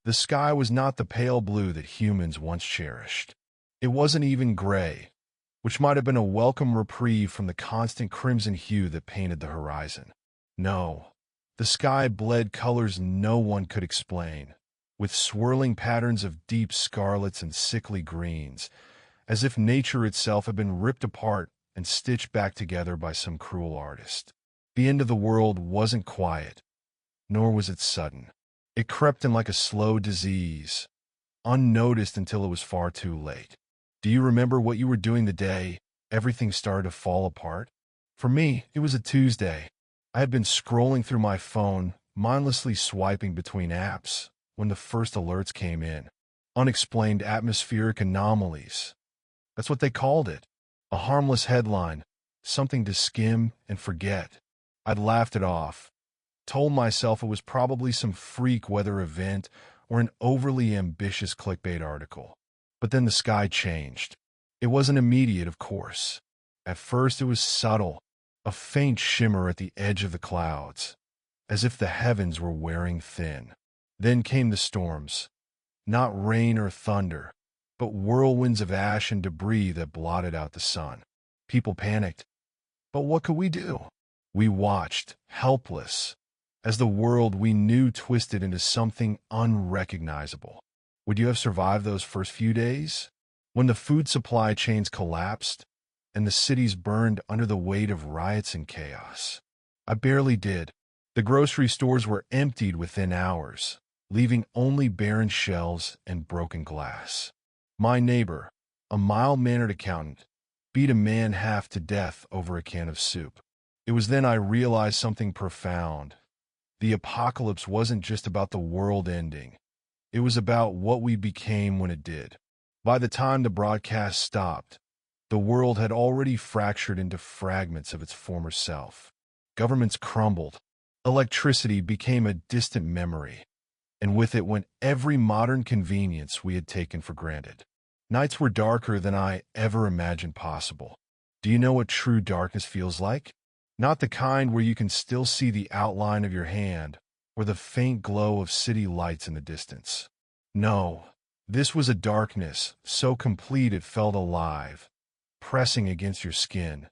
The sky was not the pale blue that humans once cherished. It wasn't even gray, which might have been a welcome reprieve from the constant crimson hue that painted the horizon. No, the sky bled colors no one could explain, with swirling patterns of deep scarlets and sickly greens, as if nature itself had been ripped apart and stitched back together by some cruel artist. The end of the world wasn't quiet, nor was it sudden. It crept in like a slow disease, unnoticed until it was far too late. Do you remember what you were doing the day everything started to fall apart? For me, it was a Tuesday. I had been scrolling through my phone, mindlessly swiping between apps, when the first alerts came in. Unexplained atmospheric anomalies. That's what they called it. A harmless headline, something to skim and forget. I'd laughed it off, told myself it was probably some freak weather event or an overly ambitious clickbait article. But then the sky changed. It wasn't immediate, of course. At first it was subtle, a faint shimmer at the edge of the clouds, as if the heavens were wearing thin. Then came the storms. Not rain or thunder, but whirlwinds of ash and debris that blotted out the sun. People panicked. But what could we do? We watched, helpless, as the world we knew twisted into something unrecognizable. Would you have survived those first few days? When the food supply chains collapsed and the cities burned under the weight of riots and chaos? I barely did. The grocery stores were emptied within hours, leaving only barren shelves and broken glass. My neighbor, a mild-mannered accountant, beat a man half to death over a can of soup. It was then I realized something profound. The apocalypse wasn't just about the world ending. It was about what we became when it did. By the time the broadcast stopped, the world had already fractured into fragments of its former self. Governments crumbled. Electricity became a distant memory, and with it went every modern convenience we had taken for granted. Nights were darker than I ever imagined possible. Do you know what true darkness feels like? Not the kind where you can still see the outline of your hand or the faint glow of city lights in the distance. No, this was a darkness so complete it felt alive, pressing against your skin,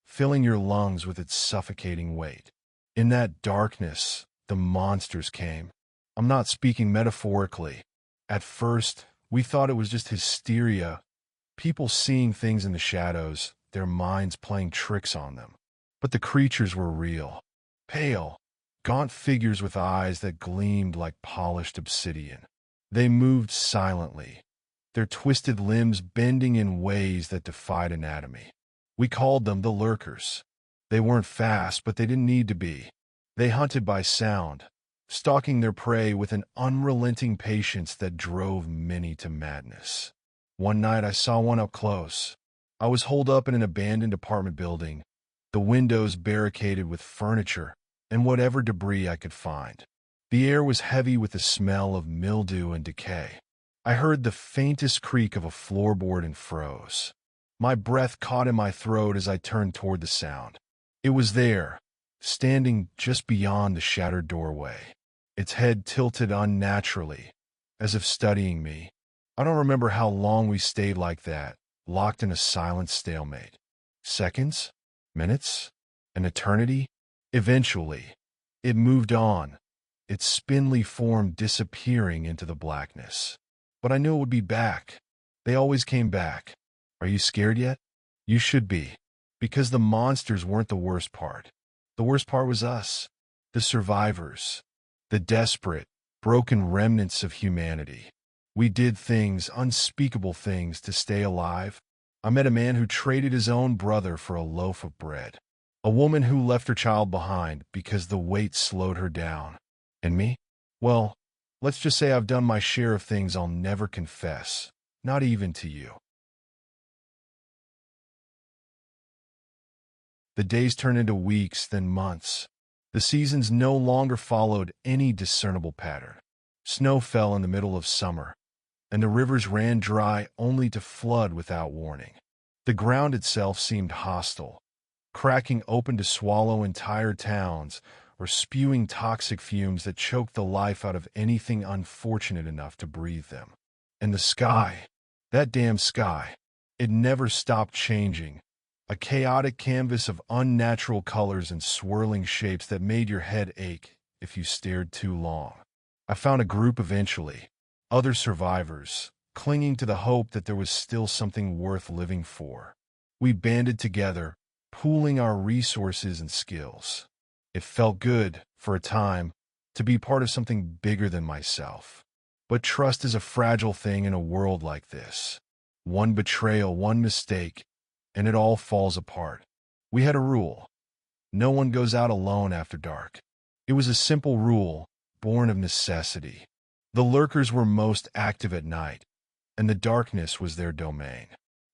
filling your lungs with its suffocating weight. In that darkness, the monsters came. I'm not speaking metaphorically. At first, we thought it was just hysteria, people seeing things in the shadows, their minds playing tricks on them. But the creatures were real. Pale, gaunt figures with eyes that gleamed like polished obsidian. They moved silently, their twisted limbs bending in ways that defied anatomy. We called them the lurkers. They weren't fast, but they didn't need to be. They hunted by sound, stalking their prey with an unrelenting patience that drove many to madness. One night I saw one up close. I was holed up in an abandoned apartment building, the windows barricaded with furniture and whatever debris I could find. The air was heavy with the smell of mildew and decay. I heard the faintest creak of a floorboard and froze. My breath caught in my throat as I turned toward the sound. It was there, standing just beyond the shattered doorway, its head tilted unnaturally, as if studying me. I don't remember how long we stayed like that, locked in a silent stalemate. Seconds? Minutes? An eternity? Eventually, it moved on, its spindly form disappearing into the blackness. But I knew it would be back. They always came back. Are you scared yet? You should be, because the monsters weren't the worst part. The worst part was us, the survivors, the desperate, broken remnants of humanity. We did things, unspeakable things, to stay alive. I met a man who traded his own brother for a loaf of bread. A woman who left her child behind because the weight slowed her down. And me? Well, let's just say I've done my share of things I'll never confess, not even to you. The days turned into weeks, then months. The seasons no longer followed any discernible pattern. Snow fell in the middle of summer, and the rivers ran dry only to flood without warning. The ground itself seemed hostile, cracking open to swallow entire towns, or spewing toxic fumes that choked the life out of anything unfortunate enough to breathe them. And the sky, that damn sky, it never stopped changing. A chaotic canvas of unnatural colors and swirling shapes that made your head ache if you stared too long. I found a group eventually, other survivors, clinging to the hope that there was still something worth living for. We banded together, pooling our resources and skills. It felt good, for a time, to be part of something bigger than myself. But trust is a fragile thing in a world like this. One betrayal, one mistake, and it all falls apart. We had a rule. No one goes out alone after dark. It was a simple rule, born of necessity. The lurkers were most active at night, and the darkness was their domain.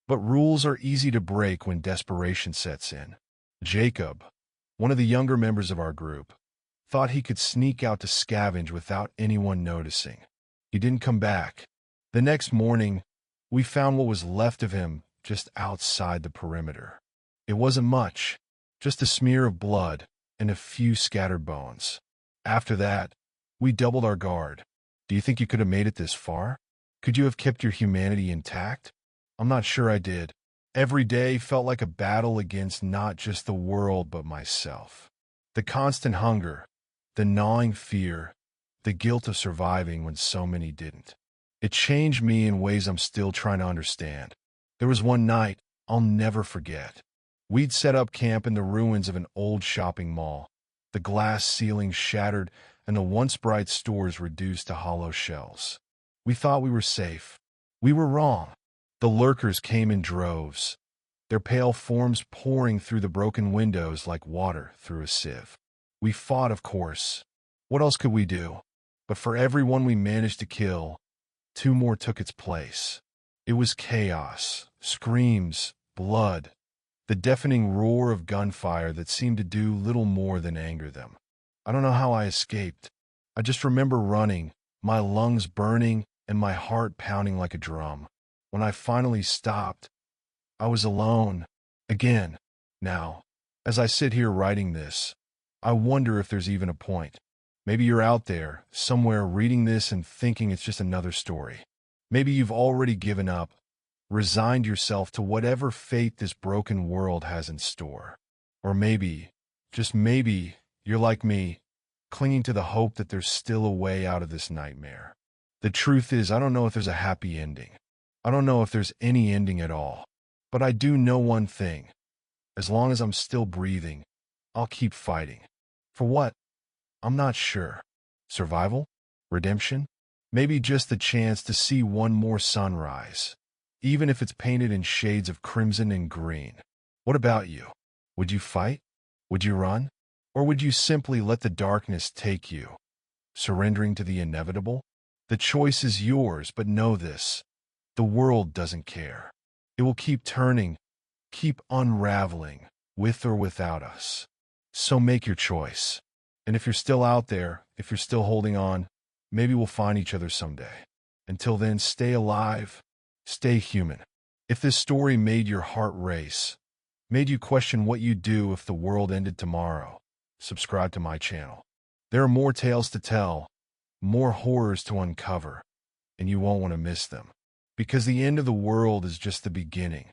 But rules are easy to break when desperation sets in. Jacob, one of the younger members of our group, thought he could sneak out to scavenge without anyone noticing. He didn't come back. The next morning, we found what was left of him just outside the perimeter. It wasn't much, just a smear of blood and a few scattered bones. After that, we doubled our guard. Do you think you could have made it this far? Could you have kept your humanity intact? I'm not sure I did. Every day felt like a battle against not just the world but myself. The constant hunger, the gnawing fear, the guilt of surviving when so many didn't. It changed me in ways I'm still trying to understand. There was one night I'll never forget. We'd set up camp in the ruins of an old shopping mall, the glass ceilings shattered and the once bright stores reduced to hollow shells. We thought we were safe. We were wrong. The lurkers came in droves, their pale forms pouring through the broken windows like water through a sieve. We fought, of course. What else could we do? But for every one we managed to kill, 2 more took its place. It was chaos, screams, blood, the deafening roar of gunfire that seemed to do little more than anger them. I don't know how I escaped. I just remember running, my lungs burning and my heart pounding like a drum. When I finally stopped, I was alone, again. Now, as I sit here writing this, I wonder if there's even a point. Maybe you're out there, somewhere, reading this and thinking it's just another story. Maybe you've already given up, resigned yourself to whatever fate this broken world has in store. Or maybe, just maybe, you're like me, clinging to the hope that there's still a way out of this nightmare. The truth is, I don't know if there's a happy ending. I don't know if there's any ending at all. But I do know one thing. As long as I'm still breathing, I'll keep fighting. For what? I'm not sure. Survival? Redemption? Maybe just the chance to see one more sunrise, even if it's painted in shades of crimson and green. What about you? Would you fight? Would you run? Or would you simply let the darkness take you, surrendering to the inevitable? The choice is yours, but know this. The world doesn't care. It will keep turning, keep unraveling, with or without us. So make your choice. And if you're still out there, if you're still holding on, maybe we'll find each other someday. Until then, stay alive, stay human. If this story made your heart race, made you question what you'd do if the world ended tomorrow, subscribe to my channel. There are more tales to tell, more horrors to uncover, and you won't want to miss them. Because the end of the world is just the beginning.